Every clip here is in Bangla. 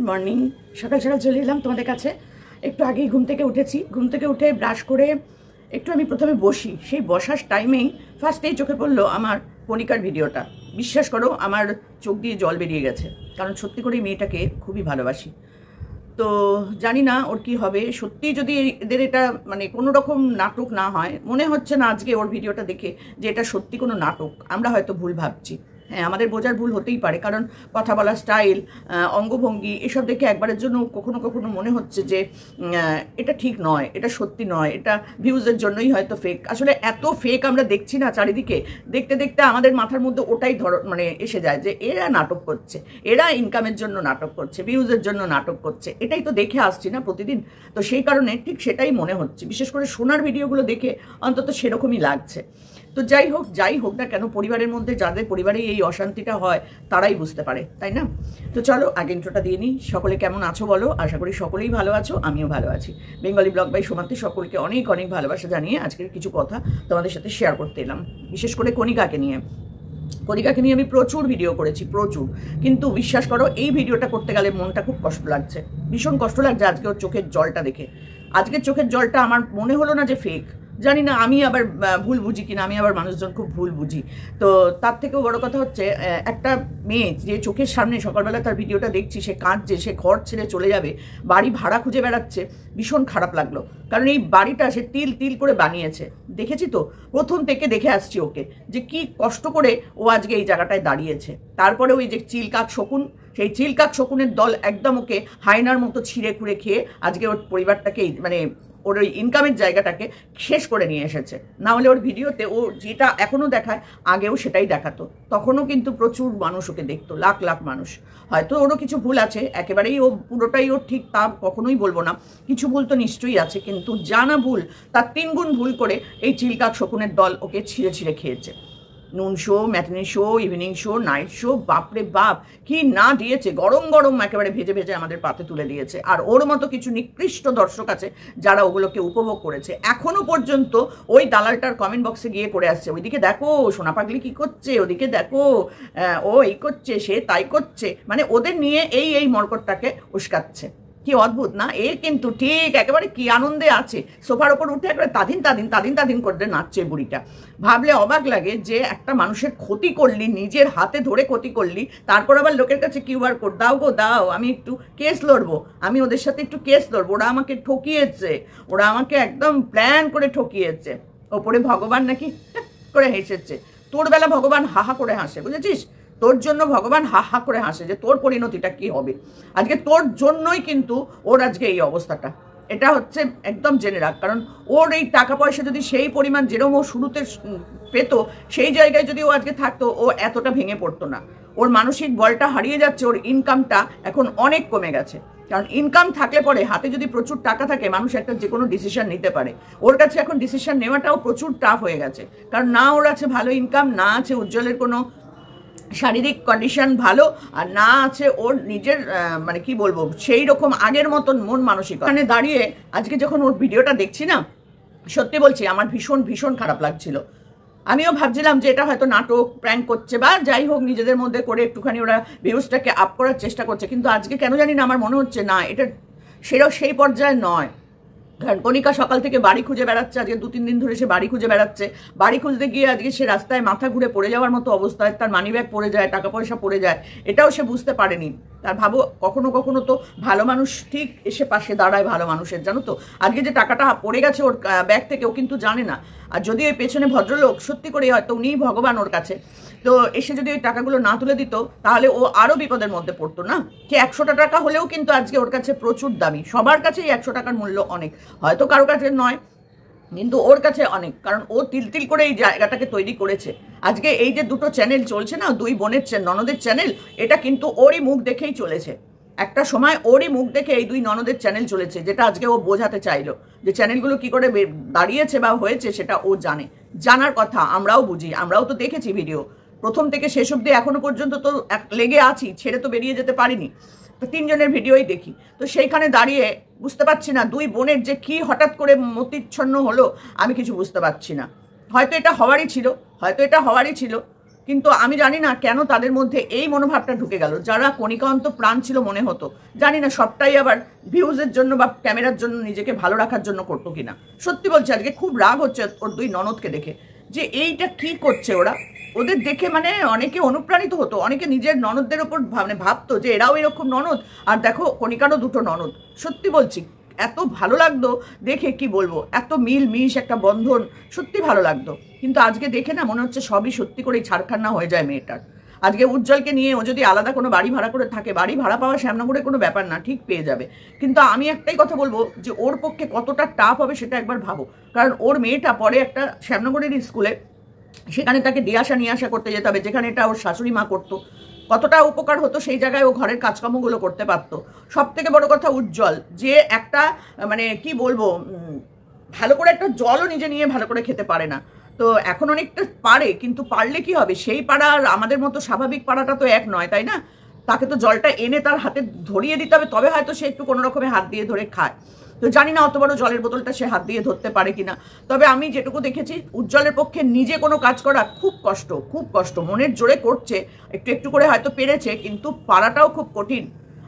মর্নিং। সকাল সকাল চলে এলাম তোমাদের কাছে। একটু আগেই ঘুম থেকে উঠেছি। ঘুম থেকে উঠে ব্রাশ করে একটু আমি প্রথমে বসি। সেই বসার টাইমেই ফার্স্টেই চোখে পড়লো আমার কণিকার ভিডিওটা। বিশ্বাস করো আমার চোখ দিয়ে জল বেরিয়ে গেছে, কারণ সত্যি করে মেয়েটাকে খুবই ভালোবাসি। তো জানি না ওর কি হবে। সত্যি যদি এদের এটা মানে কোনো রকম নাটক না হয়, মনে হচ্ছে না আজকে ওর ভিডিওটা দেখে যে এটা সত্যি কোনো নাটক। আমরা হয়তো ভুল ভাবছি। হ্যাঁ, আমাদের বোঝার ভুল হতেই পারে, কারণ কথা বলার স্টাইল, অঙ্গভঙ্গি এসব দেখে একবারের জন্য কখনো কখনো মনে হচ্ছে যে এটা ঠিক নয়, এটা সত্যি নয়, এটা ভিউজের জন্যই হয়তো ফেক। আসলে এত ফেক আমরা দেখছি না চারিদিকে, দেখতে দেখতে আমাদের মাথার মধ্যে ওটাই মানে এসে যায় যে এরা নাটক করছে, এরা ইনকামের জন্য নাটক করছে, ভিউজের জন্য নাটক করছে। এটাই তো দেখে আসছি না প্রতিদিন। তো সেই কারণে ঠিক সেটাই মনে হচ্ছে। বিশেষ করে সোনার ভিডিওগুলো দেখে অন্তত সেরকমই লাগছে। তো যাই হোক না কেন, পরিবারের মধ্যে যাদের পরিবারে এই অশান্তিটা হয় তারাই বুঝতে পারে, তাই না? তো চলো আগে ইন্ট্রোটা দিয়ে নিই। সকলে কেমন আছো বলো? আশা করি সকলেই ভালো আছো, আমিও ভালো আছি। বেঙ্গলি ব্লগ বাই সোমাতে সকলকে অনেক অনেক ভালোবাসা জানিয়ে আজকের কিছু কথা তোমাদের সাথে শেয়ার করতে এলাম, বিশেষ করে কণিকাকে নিয়ে। কণিকাকে নিয়ে আমি প্রচুর ভিডিও করেছি, প্রচুর। কিন্তু বিশ্বাস করো এই ভিডিওটা করতে গেলে মনটা খুব কষ্ট লাগছে, ভীষণ কষ্ট লাগছে আজকে ওর চোখের জলটা দেখে। আজকের চোখের জলটা আমার মনে হলো না যে ফেক। জানি না আমি আবার ভুল বুঝি কিনা, আমি আবার মানুষজন খুব ভুল বুঝি। তো তার থেকেও বড় কথা হচ্ছে, একটা মেয়ে যে চোখের সামনে সকালবেলা তার ভিডিওটা দেখছি, সে কাঁদছে, সে ঘর ছেড়ে চলে যাবে, বাড়ি ভাড়া খুঁজে বেড়াচ্ছে, ভীষণ খারাপ লাগলো। কারণ এই বাড়িটা সে তিল তিল করে বানিয়েছে, দেখেছি তো, প্রথম থেকে দেখে আসছি ওকে যে কি কষ্ট করে ও আজকে এই জায়গাটায় দাঁড়িয়েছে। তারপরে ওই যে চিলকাক শকুন, সেই চিলকাক শকুনের দল একদম ওকে হায়নার মতো ছিঁড়ে খুঁড়ে খেয়ে আজকে ওর পরিবারটাকে মানে ওর ওই ইনকামের জায়গাটাকে শেষ করে নিয়ে এসেছে। না হলে ওর ভিডিওতে ও যেটা এখনও দেখায় আগেও সেটাই দেখাতো। তখনও কিন্তু প্রচুর মানুষ ওকে দেখতো, লাখ লাখ মানুষ। হয়তো ওরও কিছু ভুল আছে, একেবারেই ও পুরোটাই ওর ঠিক তা কখনোই বলবো না, কিছু ভুল তো নিশ্চয়ই আছে, কিন্তু জানা ভুল তার 3 গুণ ভুল করে এই চিলকাক শকুনের দল ওকে ছিঁড়ে ছিঁড়ে খেয়েছে। Noon show, matinee show, evening show, night show, বাপরে বাপ কি না দিয়েছে, গরম গরম একেবারে ভেজে ভেজে আমাদের পাতে তুলে দিয়েছে। আর ওর মতো কিছু নিকৃষ্ট দর্শক আছে যারা ওগুলোকে উপভোগ করেছে। এখনো পর্যন্ত ওই দালালটার কমেন্ট বক্সে গিয়ে করে আসছে, ওইদিকে দেখো সোনা পাগলি কি করছে, ওদিকে দেখো ও এই করছে, সে তাই করছে, মানে ওদের নিয়ে এই মর্কটটাকে উস্কাচ্ছে। কি অদ্ভুত না? এ কিন্তু ঠিক একেবারে কি আনন্দে আছে, সোফার ওপর উঠে একেবারে তাদিন করে নাচছে বুড়িটা। ভাবলে অবাক লাগে যে একটা মানুষের ক্ষতি করলি, নিজের হাতে ধরে ক্ষতি করলি, তারপর আবার লোকের কাছে কিউআর কোড দাও গো দাও, আমি একটু কেস লড়বো, আমি ওদের সাথে একটু কেস লড়বো, ওরা আমাকে ঠকিয়েছে, ওরা আমাকে একদম প্ল্যান করে ঠকিয়েছে। ওপরে ভগবান নাকি করে হেসেছে। তোর বেলা ভগবান হাহা করে হাসে, বুঝেছিস? তোর জন্য ভগবান হা হা করে হাসে যে তোর পরিণতিটা কি হবে। আজকে তোর জন্যই কিন্তু ওর আজকে এই অবস্থাটা, এটা হচ্ছে একদম জেনে রাখ। কারণ ওর এই টাকা পয়সা যদি সেই পরিমাণ যেরকম ও শুরুতে পেত, সেই জায়গায় যদি ও আজকে থাকতো, ও এতটা ভেঙে পড়তো না। ওর মানসিক বলটা হারিয়ে যাচ্ছে, ওর ইনকামটা এখন অনেক কমে গেছে। কারণ ইনকাম থাকলে পরে হাতে যদি প্রচুর টাকা থাকে, মানুষ একটা যে কোনো ডিসিশন নিতে পারে। ওর কাছে এখন ডিসিশন নেওয়াটাও প্রচুর টাফ হয়ে গেছে, কারণ না ওর আছে ভালো ইনকাম, না আছে উজ্জ্বলের কোনো শারীরিক কন্ডিশন ভালো, আর না আছে ওর নিজের মানে কি বলবো সেই রকম আগের মতন মন মানসিকতা। ওখানে দাঁড়িয়ে আজকে যখন ওর ভিডিওটা দেখছি না, সত্যি বলছি আমার ভীষণ ভীষণ খারাপ লাগছিল। আমিও ভাবছিলাম যে এটা হয়তো নাটক, প্র্যাঙ্ক করছে বা যাই হোক নিজেদের মধ্যে করে একটুখানি ওরা ভিউজটাকে আপ করার চেষ্টা করছে। কিন্তু আজকে কেন জানি না আমার মনে হচ্ছে না, এটা সেই পর্যায়ে নয়। কারণ কণিকা সকাল থেকে বাড়ি খুঁজে বেড়াচ্ছে, আজকে 2-3 দিন ধরে সে বাড়ি খুঁজে বেড়াচ্ছে। বাড়ি খুঁজতে গিয়ে আজকে সে রাস্তায় মাথা ঘুরে পড়ে যাওয়ার মতো অবস্থায়, তার মানিব্যাগ পড়ে যায়, টাকা পয়সা পড়ে যায়, এটাও সে বুঝতে পারেনি। তার ভাবো কখনো কখনো তো ভালো মানুষ ঠিক এসে পাশে দাঁড়ায় ভালো মানুষের, জানো তো? আজকে যে টাকাটা পড়ে গেছে ওর ব্যাগ থেকে, ও কিন্তু জানে না। আর যদি ওই পেছনে ভদ্রলোক সত্যি করে হয়তো উনিই ভগবান ওর কাছে, তো এসে যদি ওই টাকাগুলো না তুলে দিত, তাহলে ও আরও বিপদের মধ্যে পড়তো না? যে 100 টাকা হলেও কিন্তু আজকে ওর কাছে প্রচুর দামি। সবার কাছেই 100 টাকার মূল্য অনেক, হয়তো কারো কাছে নয়, কিন্তু ওর কাছে অনেক। কারণ ও তিল তিল করে এই জায়গাটাকে তৈরি করেছে। আজকে এই যে 2টো চ্যানেল চলছে না, 2 বোনের ননদের চ্যানেল, এটা কিন্তু ওরই মুখ দেখেই চলেছে। একটা সময় ওরই মুখ দেখে এই 2 ননদের চ্যানেল চলেছে, যেটা আজকে ও বোঝাতে চাইলো। যে চ্যানেলগুলো কি করে দাঁড়িয়েছে বা হয়েছে সেটা ও জানে, জানার কথা। আমরাও বুঝি, আমরাও তো দেখেছি ভিডিও প্রথম থেকে শেষ অবধি, এখনো পর্যন্ত তো লেগে আছি, ছেড়ে তো বেরিয়ে যেতে পারিনি। তো 3 জনের ভিডিওই দেখি। তো সেইখানে দাঁড়িয়ে বুঝতে পারছি না 2 বোনের যে কি হঠাৎ করে মতিচ্ছন্ন হলো, আমি কিছু বুঝতে পারছি না। হয়তো এটা হওয়ারই ছিল, কিন্তু আমি জানি না কেন তাদের মধ্যে এই মনোভাবটা ঢুকে গেল। যারা কণিকান্ত প্রাণ ছিল মনে হতো, জানি না সবটাই আবার ভিউজের জন্য বা ক্যামেরার জন্য নিজেকে ভালো রাখার জন্য করতো কিনা। সত্যি বলছি আজকে খুব রাগ হচ্ছে ওর দুই ননদকে দেখে, যে এইটা কি করছে ওরা। ওদের দেখে মানে অনেকে অনুপ্রাণিত হতো, অনেকে নিজের ননদদের ওপর মানে ভাবতো যে এরাও এরকম ননদ, আর দেখো কণিকারও দুটো ননদ। সত্যি বলছি এত ভালো লাগতো দেখে, কি বলবো, এত মিল মিশ একটা বন্ধন, সত্যি ভালো লাগতো। কিন্তু আজকে দেখে না মনে হচ্ছে সবই সত্যি করেই ছাড়খান্না হয়ে যায় মেয়েটার। আজকে উজ্জ্বলকে নিয়ে ও যদি আলাদা কোনো বাড়ি ভাড়া করে থাকে, বাড়ি ভাড়া পাওয়া শ্যামনগরে কোনো ব্যাপার না, ঠিক পেয়ে যাবে। কিন্তু আমি একটাই কথা বলবো যে ওর পক্ষে কতটা টাফ হবে সেটা একবার ভাবো। কারণ ওর মেয়েটা পরে একটা শ্যামনগরের স্কুলে, সেখানে তাকে দিয়ে আসা নিয়ে আসা করতে যেতে হবে, যেখানে এটা ওর শাশুড়ি মা করতো। কতটা উপকার হতো সেই জায়গায় ও ঘরের কাজকর্মগুলো করতে পারতো। সব থেকে বড় কথা উজ্জ্বল যে একটা মানে কি বলবো, ভালো করে একটা জলও নিজে নিয়ে ভালো করে খেতে পারে না। তো এখন অনেকটা পারে, কিন্তু পারলে কি হবে, সেই পাড়া আর আমাদের মতো স্বাভাবিক পাড়াটা তো এক নয়, তাই না? তাকে তো জলটা এনে তার হাতে ধরিয়ে দিতে হবে, তবে হয়তো সে একটু কোনো রকমে হাত দিয়ে ধরে খায়। তো জানি না অত বড় জলের বোতলটা সে হাত দিয়ে ধরতে পারে কিনা। তবে আমি যেটুকু দেখেছি উজ্জ্বলের পক্ষে নিজে কোনো কাজ করা খুব কষ্ট, খুব কষ্ট। মনের জোরে করছে, একটু একটু করে হয়তো পেরেছে, কিন্তু পারাটাও খুব কঠিন।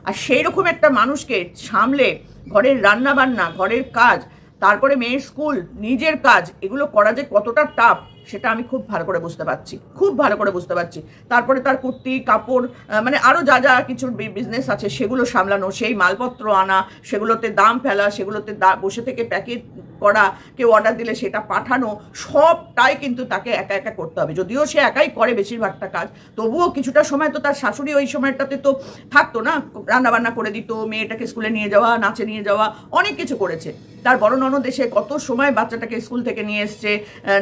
আর সেই রকম একটা মানুষকে সামলে ঘরের রান্না বান্না, ঘরের কাজ, তারপরে মেয়ের স্কুল, নিজের কাজ, এগুলো করা যে কতটা টাফ সেটা আমি খুব ভালো করে বুঝতে পারছি, খুব ভালো করে বুঝতে পারছি। তারপরে তার কুর্তি কাপড় মানে আরও যা যা কিছু বিজনেস আছে সেগুলো সামলানো, সেই মালপত্র আনা, সেগুলোতে দাম ফেলা, সেগুলোতে বসে থেকে প্যাকেট করা, কেউ অর্ডার দিলে সেটা পাঠানো, সবটাই কিন্তু তাকে একা একা করতে হবে। যদিও সে একাই করে বেশিরভাগটা কাজ, তবুও কিছুটা সময় তো তার শাশুড়ি ওই সময়টাতে তো থাকতো না, রান্নাবান্না করে দিত, মেয়েটাকে স্কুলে নিয়ে যাওয়া, নাচে নিয়ে যাওয়া, অনেক কিছু করেছে। তার বড় ননদ এসে কত সময় বাচ্চাটাকে স্কুল থেকে নিয়ে এসছে,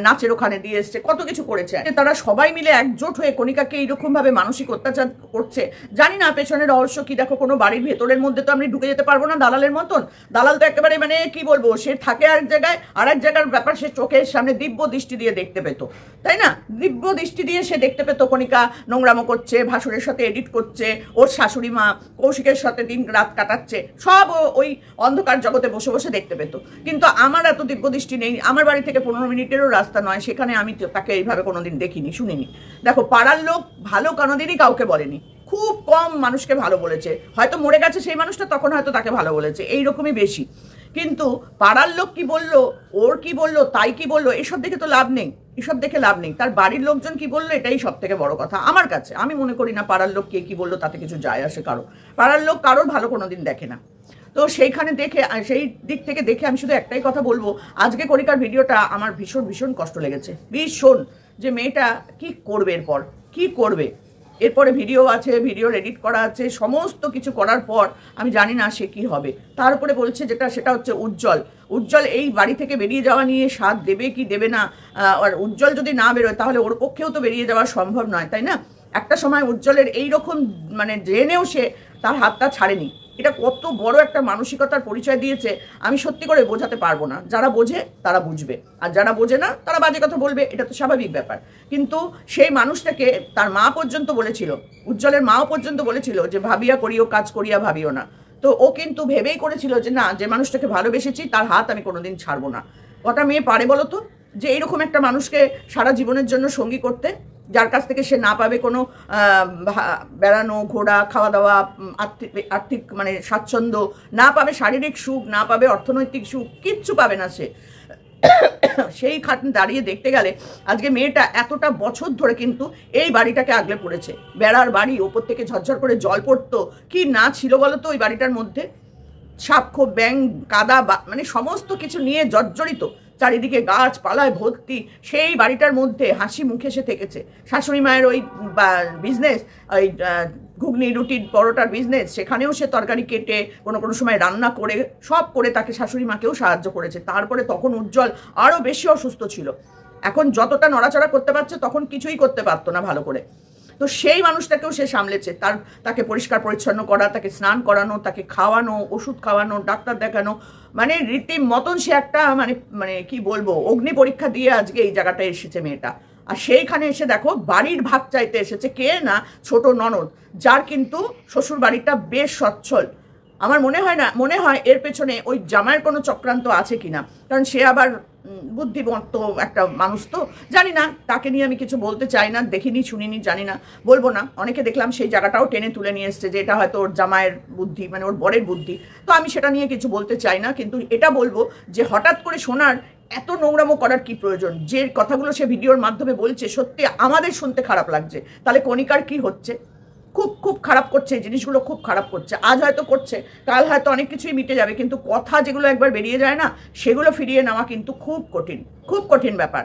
নাচের ওখানে দিয়ে এসছে, কত কিছু করেছে। তারা সবাই মিলে একজোট হয়ে কণিকাকে এইরকমভাবে মানসিক অত্যাচার করছে। জানি না পেছনের রহস্য কি। দেখো কোনো বাড়ির ভেতরের মধ্যে তো আমি ঢুকে যেতে পারবো না দালালের মতন। দালাল তো একেবারে মানে কি বলবো, সে থাকে এক জায়গায়, আর এক জায়গার ব্যাপার সে চোখের সামনে দিব্য দৃষ্টি দিয়ে দেখতে পেত, তাই না? দিব্য দৃষ্টি দিয়ে সে দেখতে পেত কণিকা নোংরামো করছে, ভাসুরের সাথে এডিট করছে, ওর শাশুড়ি মা কৌশিকের সাথে দিন রাত কাটাচ্ছে, সব ওই অন্ধকার জগতে বসে বসে দেখতে পেত। কিন্তু আমার এত দিব্য দৃষ্টি নেই, আমার বাড়ি থেকে 15 মিনিটেরও রাস্তা নয়, সেখানে আমি তাকে এইভাবে কোনোদিন দেখিনি, শুনিনি। দেখো পাড়ার লোক ভালো কোনোদিনই কাউকে বলেনি, খুব কম মানুষকে ভালো বলেছে। হয়তো মরে গেছে সেই মানুষটা, তখন হয়তো তাকে ভালো বলেছে, এইরকমই বেশি। কিন্তু পাড়ার লোক কি বললো, ওর কি বললো, তাই কি বললো, এসব দেখে তো লাভ নেই, এসব দেখে লাভ নেই। তার বাড়ির লোকজন কি বললো এটাই সব থেকে বড় কথা আমার কাছে। আমি মনে করি না পাড়ার লোক কে কি বললো তাতে কিছু যায় আসে কারো। পাড়ার লোক কারোর ভালো কোনোদিন দেখে না। তো সেইখানে দেখে, সেই দিক থেকে দেখে আমি শুধু একটাই কথা বলবো, আজকে কণিকার ভিডিওটা আমার ভীষণ ভীষণ কষ্ট লেগেছে, ভীষণ। যে মেয়েটা কি করবে, এরপর কি করবে, এরপরে ভিডিও আছে, ভিডিও এডিট করা আছে, সমস্ত কিছু করার পর আমি জানি না সে কি হবে। তার উপরে বলছে যেটা, সেটা হচ্ছে উজ্জ্বল এই বাড়ি থেকে বেরিয়ে যাওয়া নিয়ে সাথ দেবে কি দেবে না। আর উজ্জ্বল যদি না বেরোয় তাহলে ওর পক্ষেও তো বেরিয়ে যাওয়া সম্ভব নয়, তাই না? একটা সময় উজ্জ্বলের এইরকম মানে জেনেও সে তার হাতটা ছাড়েনি। এটা কত বড় একটা মানসিকতার পরিচয় দিয়েছে আমি সত্যি করে বোঝাতে পারবো না। যারা বোঝে তারা বুঝবে, আর যারা বোঝে না তারা বাজে কথা বলবে, এটা তো স্বাভাবিক ব্যাপার। কিন্তু সেই মানুষটাকে তার মা পর্যন্ত বলেছিল, উজ্জ্বলের মাও পর্যন্ত বলেছিল যে ভাবিয়া করিও কাজ, করিয়া ভাবিও না। তো ও কিন্তু ভেবেই করেছিল যে না, যে মানুষটাকে ভালোবেসেছি তার হাত আমি কোনোদিন ছাড়বো না। কটা মেয়ে পারে বলো তো যে এইরকম একটা মানুষকে সারা জীবনের জন্য সঙ্গী করতে, যার কাছ থেকে সে না পাবে কোনো বেড়ানো ঘোরা, খাওয়া দাওয়া, আর্থিক মানে স্বাচ্ছন্দ্য, না পাবে শারীরিক সুখ, না পাবে অর্থনৈতিক সুখ, কিচ্ছু পাবে না সে। সেই খাটে দাঁড়িয়ে দেখতে গেলে আজকে মেয়েটা এতটা বছর ধরে কিন্তু এই বাড়িটাকে আগলে পড়েছে। বেড়ার বাড়ি, ওপর থেকে ঝরঝর করে জল পড়তো, কি না ছিল বলো তো ওই বাড়িটার মধ্যে? সাপ, ব্যাং, কাদা, মানে সমস্ত কিছু নিয়ে জর্জরিত, চারিদিকে গাছপালায় ভর্তি। সেই বাড়িটার মধ্যে হাসি মুখে সে থেকেছে। শাশুড়ি মায়ের ওই বিজনেস, ওই ঘুগনি রুটি পরোটার বিজনেস, সেখানেও সে তরকারি কেটে কোনো কোনো সময় রান্না করে সব করে তাকে শাশুড়ি মাকেও সাহায্য করেছে। তারপরে তখন উজ্জ্বল আরও বেশি অসুস্থ ছিল, এখন যতটা নড়াচড়া করতে পারছে তখন কিছুই করতে পারতো না ভালো করে। তো সেই মানুষটাকেও সে সামলেছে, তাকে পরিষ্কার পরিচ্ছন্ন করা, তাকে স্নান করানো, তাকে খাওয়ানো, ওষুধ খাওয়ানো, ডাক্তার দেখানো, মানে রীতিমতন সে একটা মানে মানে কি বলবো, অগ্নি পরীক্ষা দিয়ে আজকে এই জায়গাটায় এসেছে মেয়েটা। আর সেইখানে এসে দেখো বাড়ির ভাগ চাইতে এসেছে কে না, ছোট ননদ, যার কিন্তু শ্বশুর বাড়িটা বেশ সচ্ছল। আমার মনে হয় এর পেছনে ওই জামাইয়ের কোনো চক্রান্ত আছে কিনা, কারণ সে আবার বুদ্ধিমত্ত একটা মানুষ, তো জানি না, তাকে নিয়ে আমি কিছু বলতে চাই না, দেখিনি শুনিনি, জানি না, বলবো না। অনেকে দেখলাম সেই জায়গাটাও টেনে তুলে নিয়ে এসছে যে এটা হয়তো ওর জামাইয়ের বুদ্ধি, মানে ওর বরের বুদ্ধি। তো আমি সেটা নিয়ে কিছু বলতে চাই না, কিন্তু এটা বলবো যে হঠাৎ করে সোনার এত নোংরামো করার কি প্রয়োজন? যে কথাগুলো সে ভিডিওর মাধ্যমে বলছে সত্যি আমাদের শুনতে খারাপ লাগছে। তাহলে কণিকার কি হচ্ছে? খুব খুব খারাপ করছে, এই জিনিসগুলো খুব খারাপ করছে। আজ হয়তো করছে, কাল হয়তো অনেক কিছুই মিটে যাবে, কিন্তু কথা যেগুলো একবার বেরিয়ে যায় না, সেগুলো ফিরিয়ে নেওয়া কিন্তু খুব কঠিন, খুব কঠিন ব্যাপার।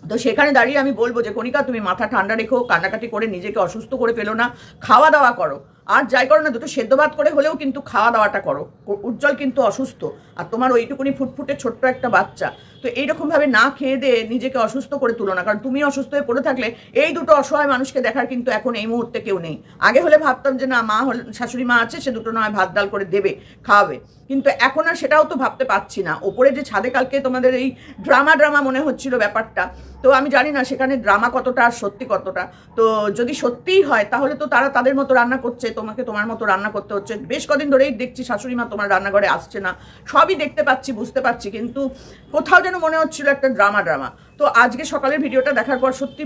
তো সেখানে দাঁড়িয়ে আমি বলবো যে কণিকা, তুমি মাথা ঠান্ডা রেখো, কান্নাকাটি করে নিজেকে অসুস্থ করে ফেলো না, খাওয়া দাওয়া করো। আর যাই করো না, দুটো সেদ্ধ ভাত করে হলেও কিন্তু খাওয়া দাওয়াটা করো। উজ্জ্বল কিন্তু অসুস্থ, আর তোমার ওইটুকুনি ফুটফুটে ছোট্ট একটা বাচ্চা। তো এইরকমভাবে না খেয়ে দিয়ে নিজেকে অসুস্থ করে তুলো না, কারণ তুমি অসুস্থ হয়ে পড়ে থাকলে এই দুটো অসহায় মানুষকে দেখার কিন্তু এখন এই মুহূর্তে কেউ নেই। আগে হলে ভাবতাম যে না, মা হল, শাশুড়ি মা আছে, সে দুটো নয় ভাত ডাল করে দেবে, খাওয়াবে, কিন্তু এখন আর সেটাও তো ভাবতে পারছি না। ওপরে যে ছাদে কালকে তোমাদের এই ড্রামা মনে হচ্ছিল ব্যাপারটা, তো আমি জানি না সেখানে ড্রামা কতটা আর সত্যি কতটা। তো যদি সত্যিই হয় তাহলে তো তারা তাদের মতো রান্না করছে, তোমাকে তোমার মতো রান্না করতে হচ্ছে। বেশ কদিন ধরেই দেখছি শাশুড়ি মা তোমার রান্নাঘরে আসছে না, সবই দেখতে পাচ্ছি, বুঝতে পারছি, কিন্তু কোথাও যেন মনে হচ্ছিল একটা ড্রামা। তো আজকে সকালের ভিডিওটা দেখার পর সত্যি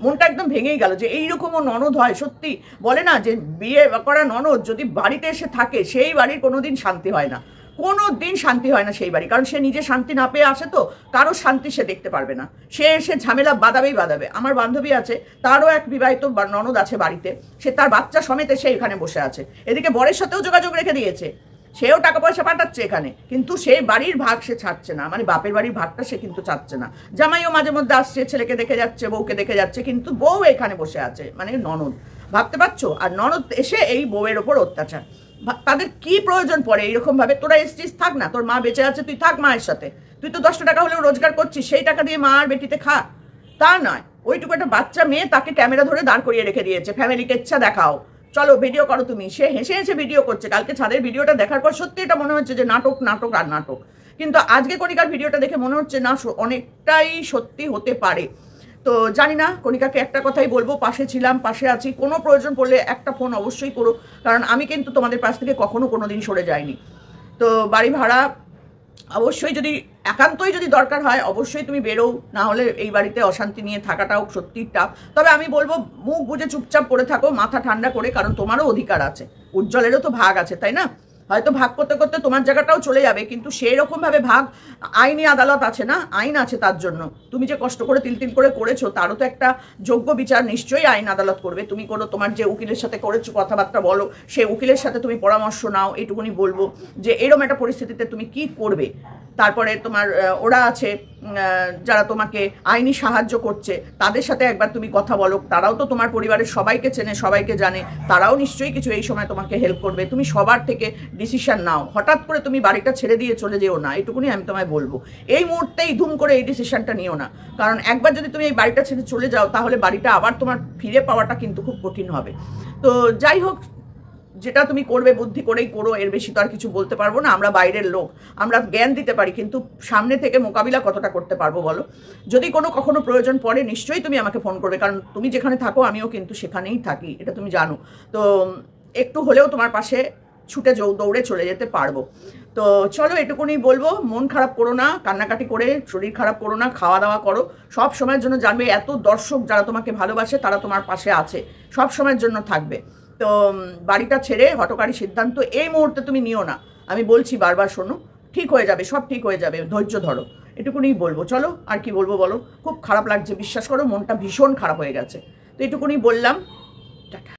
মনটা একদম ভেঙেই গেল যে এইরকমও ননদ হয়। সত্যি বলে না যে বিয়ে করা ননদ যদি বাড়িতে এসে থাকে, সেই বাড়ির কোনোদিন শান্তি হয় না, কোনো দিন শান্তি হয় না সেই বাড়ি, কারণ সে নিজে শান্তি না পেয়ে আসে, তো কারো শান্তি সে দেখতে পারবে না, সে এসে ঝামেলা বাঁধাবে। আমার বান্ধবী আছে, তারও এক বিবাহিত ননদ আছে বাড়িতে, সে তার বাচ্চা সমেত এসে এখানে বসে আছে, এদিকে বরের সাথেও যোগাযোগ রেখে দিয়েছে, সেও টাকা পয়সা পাঠাচ্ছে এখানে, কিন্তু সেই বাড়ির ভাগ সে ছাড়ছে না, মানে বাপের বাড়ির ভাগটা সে কিন্তু ছাড়ছে না। জামাইও মাঝে মধ্যে আসছে, ছেলেকে দেখে যাচ্ছে, বউকে দেখে যাচ্ছে, কিন্তু বউ এখানে বসে আছে, মানে ননদ, ভাবতে পারছো? আর ননদ এসে এই বউয়ের ওপর অত্যাচার। তাদের কি প্রয়োজন পড়ে এইরকম ভাবে? তোরা এসছিস, থাক না, তোর মা বেঁচে আছে, তুই থাক মায়ের সাথে, তুই তো 10টা টাকা হলেও রোজগার করছিস, সেই টাকা দিয়ে মা আর বেটিতে খা। তা নয়, ওইটুকু একটা বাচ্চা মেয়ে, তাকে ক্যামেরা ধরে দাঁড় করিয়ে রেখে দিয়েছে, ফ্যামিলিকে ইচ্ছা দেখাও, চলো ভিডিও করো তুমি। সে হেসে ভিডিও করছে। কালকে ছাদের ভিডিওটা দেখার পর সত্যি এটা মনে হচ্ছে যে নাটক আর নাটক, কিন্তু আজকে কণিকার ভিডিওটা দেখে মনে হচ্ছে না, অনেকটাই সত্যি হতে পারে। তো জানি না, কণিকাকে একটা কথাই বলবো, পাশে ছিলাম, পাশে আছি, কোনো প্রয়োজন পড়লে একটা ফোন অবশ্যই করো, কারণ আমি কিন্তু তোমাদের পাশ থেকে কখনো কোনোদিন সরে যাইনি। তো বাড়ি ভাড়া অবশ্যই যদি একান্তই যদি দরকার হয় অবশ্যই তুমি বেরো, না হলে এই বাড়িতে অশান্তি নিয়ে থাকাটাও সত্যিই টাফ। তবে আমি বলবো মুখ বুঝে চুপচাপ পড়ে থাকো, মাথা ঠান্ডা করে, কারণ তোমারও অধিকার আছে, উজ্জ্বলেরও তো ভাগ আছে, তাই না? হয়তো ভাগ করতে করতে তোমার জায়গাটাও চলে যাবে, কিন্তু সেই রকমভাবে ভাগ, আইনি আদালত আছে না, আইন আছে তার জন্য। তুমি যে কষ্ট করে তিল করে করেছো, তারও তো একটা যোগ্য বিচার নিশ্চয়ই আইন আদালত করবে। তুমি করো, তোমার যে উকিলের সাথে করেছো কথাবার্তা বলো, সেই উকিলের সাথে তুমি পরামর্শ নাও, এইটুকুনি বলবো যে এরকম একটা পরিস্থিতিতে তুমি কি করবে। তারপরে তোমার ওরা আছে যারা তোমাকে আইনি সাহায্য করছে, তাদের সাথে একবার তুমি কথা বলো, তারাও তো তোমার পরিবারের সবাইকে চেনে, সবাইকে জানে, তারাও নিশ্চয়ই কিছু এই সময় তোমাকে হেল্প করবে। তুমি সবার থেকে ডিসিশন নাও, হঠাৎ করে তুমি বাড়িটা ছেড়ে দিয়ে চলে যেও না, এটুকুনি আমি তোমায় বলবো। এই মুহূর্তেই ধুম করে এই ডিসিশনটা নিও না, কারণ একবার যদি তুমি এই বাড়িটা ছেড়ে চলে যাও, তাহলে বাড়িটা আবার তোমার ফিরে পাওয়াটা কিন্তু খুব কঠিন হবে। তো যাই হোক, যেটা তুমি করবে বুদ্ধি করেই করো, এর বেশি তো আর কিছু বলতে পারবো না। আমরা বাইরের লোক, আমরা জ্ঞান দিতে পারি, কিন্তু সামনে থেকে মোকাবিলা কতটা করতে পারবো বলো? যদি কখনো প্রয়োজন পড়ে নিশ্চয়ই তুমি আমাকে ফোন করবে, কারণ তুমি যেখানে থাকো আমিও কিন্তু সেখানেই থাকি, এটা তুমি জানো। তো একটু হলেও তোমার পাশে ছুটে দৌড়ে চলে যেতে পারবো। তো চলো, এটুকুনি বলবো, মন খারাপ করো না, কান্নাকাটি করে শরীর খারাপ করো না, খাওয়া দাওয়া করো। সব সময়ের জন্য জানবে এত দর্শক যারা তোমাকে ভালোবাসে, তারা তোমার পাশে আছে, সব সময়ের জন্য থাকবে। তো বাড়িটা ছেড়ে হঠকারী সিদ্ধান্ত এই মুহূর্তে তুমি নিও না, আমি বলছি বারবার, শোনো, ঠিক হয়ে যাবে, সব ঠিক হয়ে যাবে, ধৈর্য ধরো, এটুকুনি বলবো। চলো, আর কি বলবো বলো? খুব খারাপ লাগছে, বিশ্বাস করো, মনটা ভীষণ খারাপ হয়ে গেছে। তো এটুকুনি বললাম, টাটা।